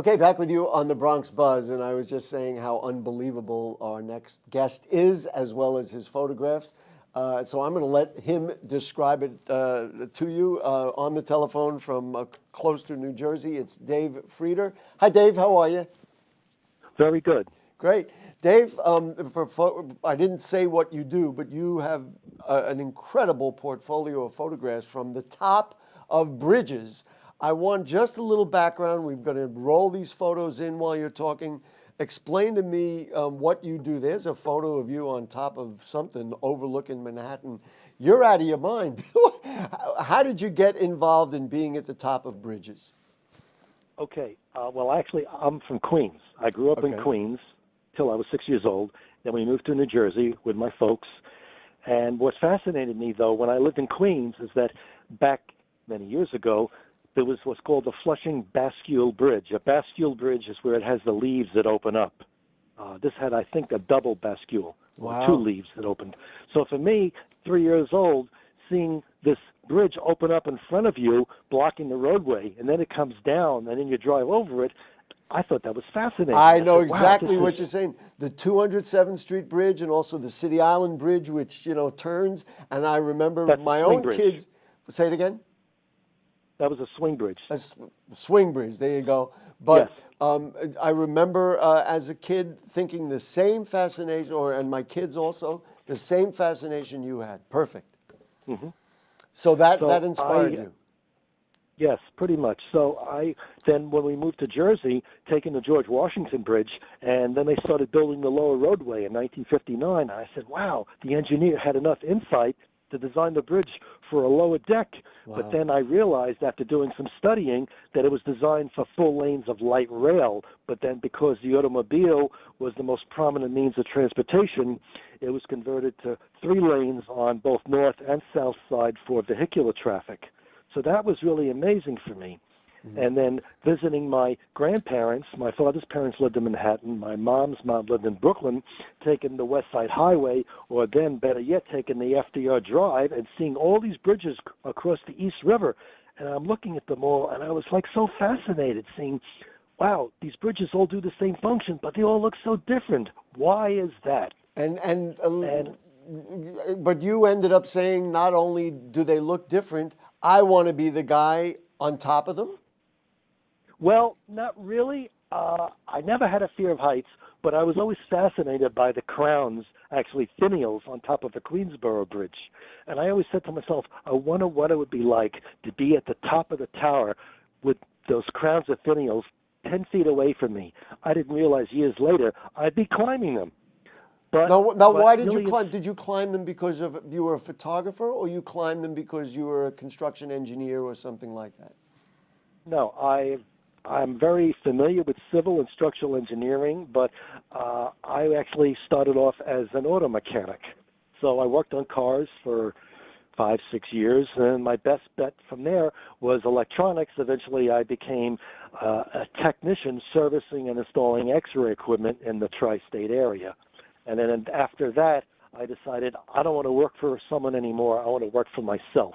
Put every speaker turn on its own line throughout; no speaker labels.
Okay, back with you on the Bronx Buzz, and I was just saying how unbelievable our next guest is, as well as his photographs. So I'm going to let him describe it to you on the telephone from close to New Jersey. It's Dave Frieder. Hi, Dave. How are you?
Very good.
Great. Dave, I didn't say what you do, but you have an incredible portfolio of photographs from the top of bridges. I want just a little background. We're going to roll these photos in while you're talking. Explain to me what you do. There's a photo of you on top of something overlooking Manhattan. You're out of your mind. How did you get involved in being at the top of bridges?
Okay. Well, actually, I'm from Queens. I grew up in Queens till I was 6 years old. Then we moved to New Jersey with my folks. And what fascinated me, though, when I lived in Queens is that back many years ago, there was what's called the Flushing Bascule Bridge. A bascule bridge is where it has the leaves that open up. This had, I think, a double bascule,
Wow.
2 leaves that opened. So for me, 3 years old, seeing this bridge open up in front of you, blocking the roadway, and then it comes down, and then you drive over it, I thought that was fascinating.
I know
said, wow,
exactly what you're saying. The 207th Street Bridge and also the City Island Bridge, which, turns. And I remember
That's
my
a swing
own
bridge.
kids. Say it again?
That was a swing bridge.
A swing bridge, there you go. But
Yes.
I remember as a kid thinking the same fascination, and my kids also, the same fascination you had. Perfect.
Mm-hmm.
So that inspired you.
Yes, pretty much. So then when we moved to Jersey, taking the George Washington Bridge, and then they started building the lower roadway in 1959, I said, wow, the engineer had enough insight to design the bridge for a lower deck.
Wow.
But then I realized after doing some studying that it was designed for full lanes of light rail. But then because the automobile was the most prominent means of transportation, it was converted to 3 lanes on both north and south side for vehicular traffic. So that was really amazing for me. Mm-hmm. And then visiting my grandparents, my father's parents lived in Manhattan, my mom's mom lived in Brooklyn, taking the West Side Highway, or then better yet, taking the FDR Drive and seeing all these bridges across the East River. And I'm looking at them all, and I was like so fascinated seeing, wow, these bridges all do the same function, but they all look so different. Why is that?
But you ended up saying not only do they look different, I want to be the guy on top of them?
Well, not really. I never had a fear of heights, but I was always fascinated by the crowns, actually finials, on top of the Queensboro Bridge. And I always said to myself, I wonder what it would be like to be at the top of the tower with those crowns of finials 10 feet away from me. I didn't realize years later I'd be climbing them. But,
now why did you climb? Did you climb them because you were a photographer, or you climbed them because you were a construction engineer or something like that?
No, I'm very familiar with civil and structural engineering, but I actually started off as an auto mechanic. So I worked on cars for 5-6 years, and my best bet from there was electronics. Eventually, I became a technician servicing and installing X-ray equipment in the tri-state area. And then after that, I decided I don't want to work for someone anymore. I want to work for myself.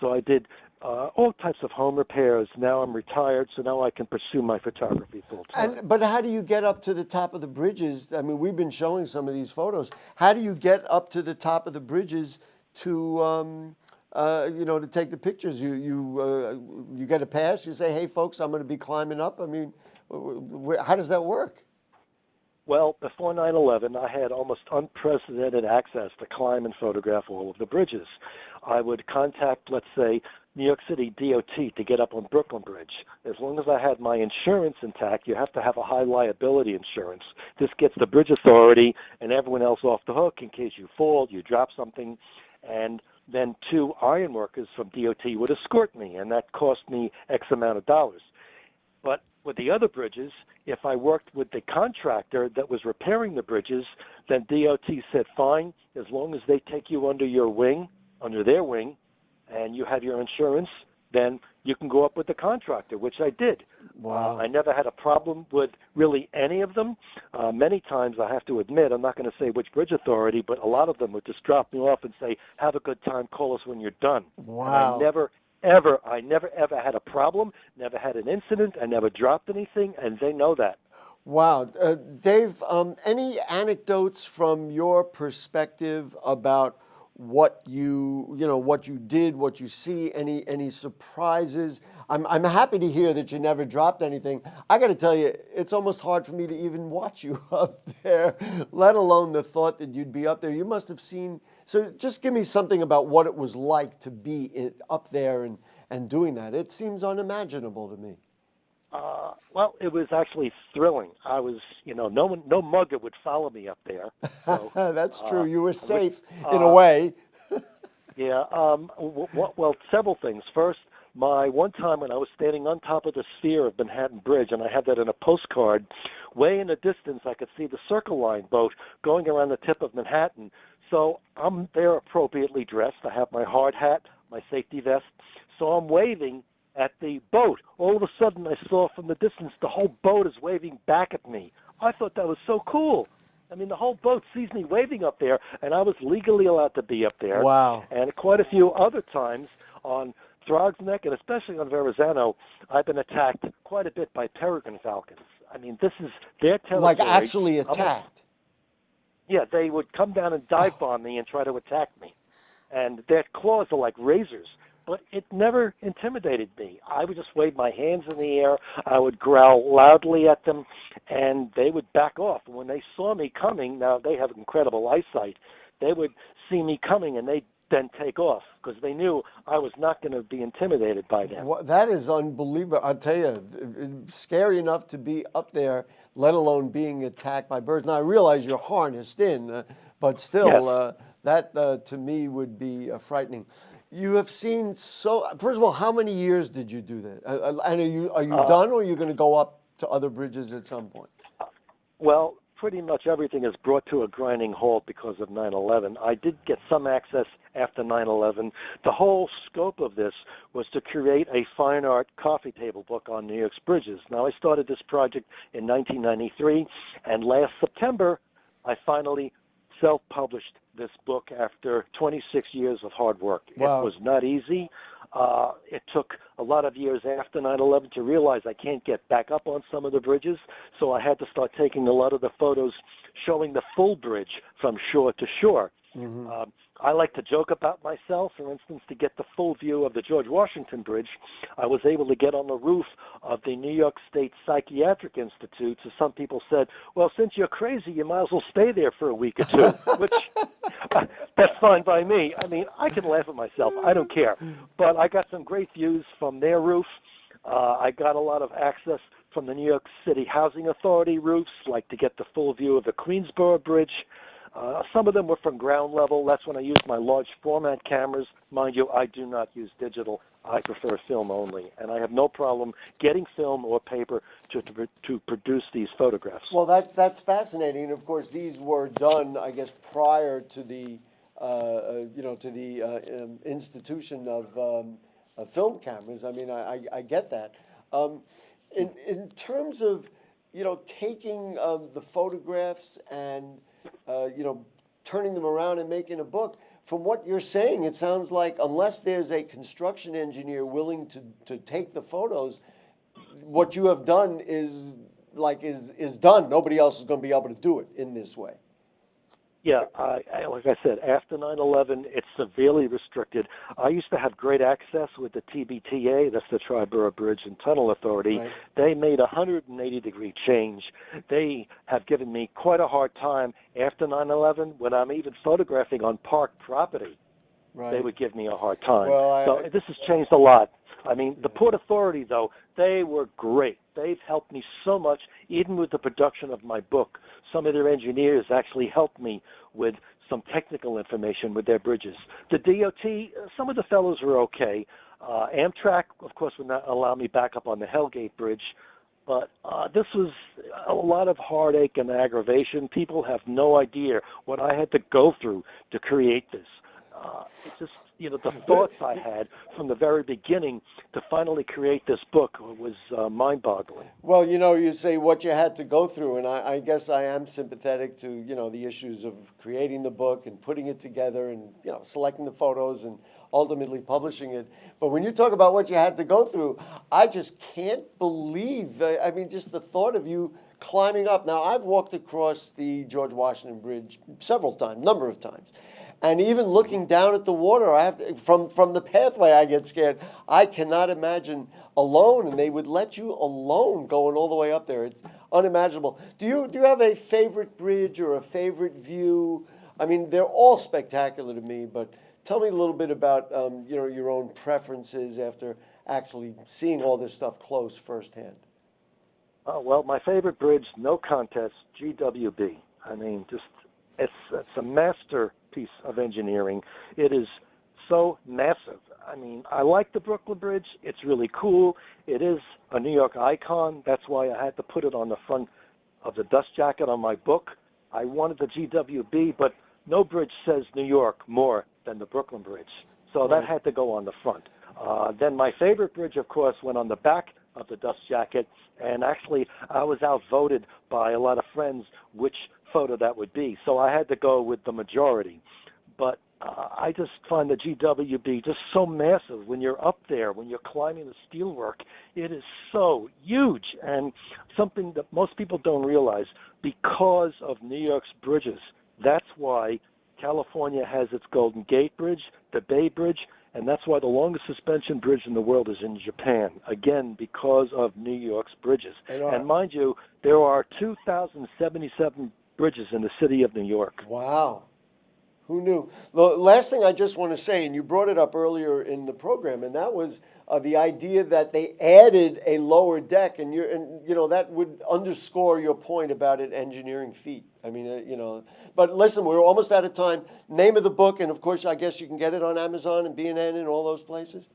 So I did all types of home repairs. Now I'm retired, so now I can pursue my photography full time.
But how do you get up to the top of the bridges? I mean, we've been showing some of these photos. How do you get up to the top of the bridges to to take the pictures? You get a pass. You say, hey, folks, I'm going to be climbing up. I mean, how does that work?
Well, before 9/11, I had almost unprecedented access to climb and photograph all of the bridges. I would contact, let's say, New York City DOT to get up on Brooklyn Bridge. As long as I had my insurance intact, you have to have a high liability insurance. This gets the bridge authority and everyone else off the hook in case you fall, you drop something, and then 2 iron workers from DOT would escort me, and that cost me X amount of dollars. But with the other bridges, if I worked with the contractor that was repairing the bridges, then DOT said, fine, as long as they take you under their wing, and you have your insurance, then you can go up with the contractor, which I did.
Wow.
I never had a problem with really any of them. Many times, I have to admit, I'm not going to say which bridge authority, but a lot of them would just drop me off and say, have a good time, call us when you're done.
Wow.
And I never, I never ever had a problem, never had an incident, I never dropped anything, and they know that.
Wow. Dave, any anecdotes from your perspective about what what you did, what you see, any surprises? I'm happy to hear that you never dropped anything. I got to tell you, it's almost hard for me to even watch you up there, let alone the thought that you'd be up there. You must have seen, so just give me something about what it was like to be up there and doing that. It seems unimaginable to me.
Well, it was actually thrilling. I was, no mugger would follow me up there. So,
That's true. You were safe in a
uh,
way.
yeah. Well, several things. First, my one time when I was standing on top of the sphere of Manhattan Bridge, and I had that in a postcard, way in the distance I could see the Circle Line boat going around the tip of Manhattan. So I'm there appropriately dressed. I have my hard hat, my safety vest. So I'm waving at the boat. All of a sudden, I saw from the distance the whole boat is waving back at me. I thought that was so cool. I mean, the whole boat sees me waving up there, and I was legally allowed to be up there.
Wow.
And quite a few other times on Throgs Neck, and especially on Verrazano, I've been attacked quite a bit by peregrine falcons. I mean, this is their territory.
Like actually attacked.
Yeah, they would come down and dive bomb me and try to attack me. And their claws are like razors. But it never intimidated me. I would just wave my hands in the air. I would growl loudly at them, and they would back off. And when they saw me coming, now they have incredible eyesight, they would see me coming, and they'd then take off because they knew I was not going to be intimidated by them.
Well, that is unbelievable. I'll tell you, scary enough to be up there, let alone being attacked by birds. Now, I realize you're harnessed in, but still,
Yes.
that to me would be frightening. You have seen first of all, how many years did you do that? And are you done, or are you going to go up to other bridges at some point?
Well, pretty much everything is brought to a grinding halt because of 9/11. I did get some access after 9/11. The whole scope of this was to create a fine art coffee table book on New York's bridges. Now, I started this project in 1993, and last September, I finally self-published this book after 26 years of hard work.
Wow.
It was not easy. It took a lot of years after 9/11 to realize I can't get back up on some of the bridges, so I had to start taking a lot of the photos showing the full bridge from shore to shore.
Mm-hmm.
I like to joke about myself. For instance, to get the full view of the George Washington Bridge, I was able to get on the roof of the New York State Psychiatric Institute. So some people said, well, since you're crazy, you might as well stay there for a week or two, which that's fine by me. I mean, I can laugh at myself. I don't care. But I got some great views from their roof. I got a lot of access from the New York City Housing Authority roofs, like to get the full view of the Queensboro Bridge. Some of them were from ground level. That's when I used my large format cameras. Mind you, I do not use digital. I prefer film only. And I have no problem getting film or paper to produce these photographs.
Well, that's fascinating. And of course, these were done, I guess, prior to the institution of film cameras. I mean, I get that. In terms of taking the photographs and turning them around and making a book. From what you're saying, it sounds like unless there's a construction engineer willing to take the photos, what you have done is done. Nobody else is going to be able to do it in this way.
Yeah, like I said, after 9/11, it's severely restricted. I used to have great access with the TBTA, that's the Triborough Bridge and Tunnel Authority.
Right.
They made a 180-degree change. They have given me quite a hard time after 9/11 when I'm even photographing on park property.
Right.
They would give me a hard time.
Well,
So this has changed a lot. I mean, the Port Authority, though, they were great. They've helped me so much, even with the production of my book. Some of their engineers actually helped me with some technical information with their bridges. The DOT, some of the fellows were okay. Amtrak, of course, would not allow me back up on the Hellgate Bridge. But this was a lot of heartache and aggravation. People have no idea what I had to go through to create this. it's just, the thoughts I had from the very beginning to finally create this book was mind-boggling.
Well, you say what you had to go through, and I guess I am sympathetic to, the issues of creating the book and putting it together and, selecting the photos and ultimately publishing it. But when you talk about what you had to go through, I just can't believe, I mean, just the thought of you climbing up. Now, I've walked across the George Washington Bridge several times, number of times. And even looking down at the water, from the pathway, I get scared. I cannot imagine alone, and they would let you alone going all the way up there. It's unimaginable. Do you have a favorite bridge or a favorite view? I mean, they're all spectacular to me, but tell me a little bit about your own preferences after actually seeing all this stuff close firsthand.
Well, my favorite bridge, no contest, GWB. I mean, just it's a masterpiece of engineering. It is so massive. I mean, I like the Brooklyn Bridge. It's really cool. It is a New York icon. That's why I had to put it on the front of the dust jacket on my book. I wanted the GWB, but no bridge says New York more than the Brooklyn Bridge. So that had to go on the front. Then my favorite bridge, of course, went on the back of the dust jacket. And actually, I was outvoted by a lot of friends which photo that would be. So I had to go with the majority. But I just find the GWB just so massive when you're up there, when you're climbing the steelwork. It is so huge, and something that most people don't realize, because of New York's bridges, that's why California has its Golden Gate Bridge, the Bay Bridge, and that's why the longest suspension bridge in the world is in Japan, again, because of New York's bridges. And mind you, there are 2,077 bridges in the city of New York.
Wow. Who knew? The last thing I just want to say, and you brought it up earlier in the program, and that was the idea that they added a lower deck, and that would underscore your point about it engineering feat. I mean, but listen, we're almost out of time. Name of the book, and of course, I guess you can get it on Amazon and B&N and all those places.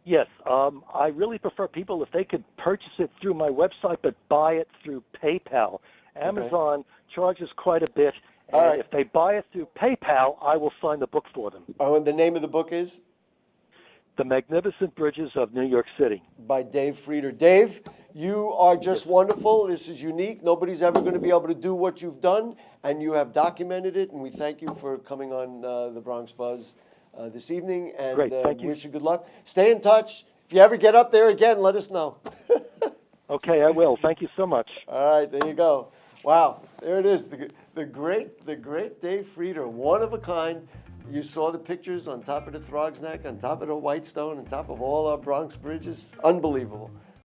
Yes, I really prefer people if they could purchase it through my website, but buy it through PayPal. Amazon charges quite a bit. And if they buy it through PayPal, I will sign the book for them.
Oh, and the name of the book is?
The Magnificent Bridges of New York City. By
Dave Frieder. Dave, you are just wonderful. This is unique. Nobody's ever going to be able to do what you've done, and you have documented it, and we thank you for coming on the Bronx Buzz this evening, and
Great, thank you.
Wish you good luck. Stay in touch. If you ever get up there again, let us know.
Okay, I will. Thank you so much.
All right, there you go. Wow, there it is, the great Dave Frieder, one of a kind. You saw the pictures on top of the Throg's Neck, on top of the Whitestone, on top of all our Bronx bridges. Unbelievable.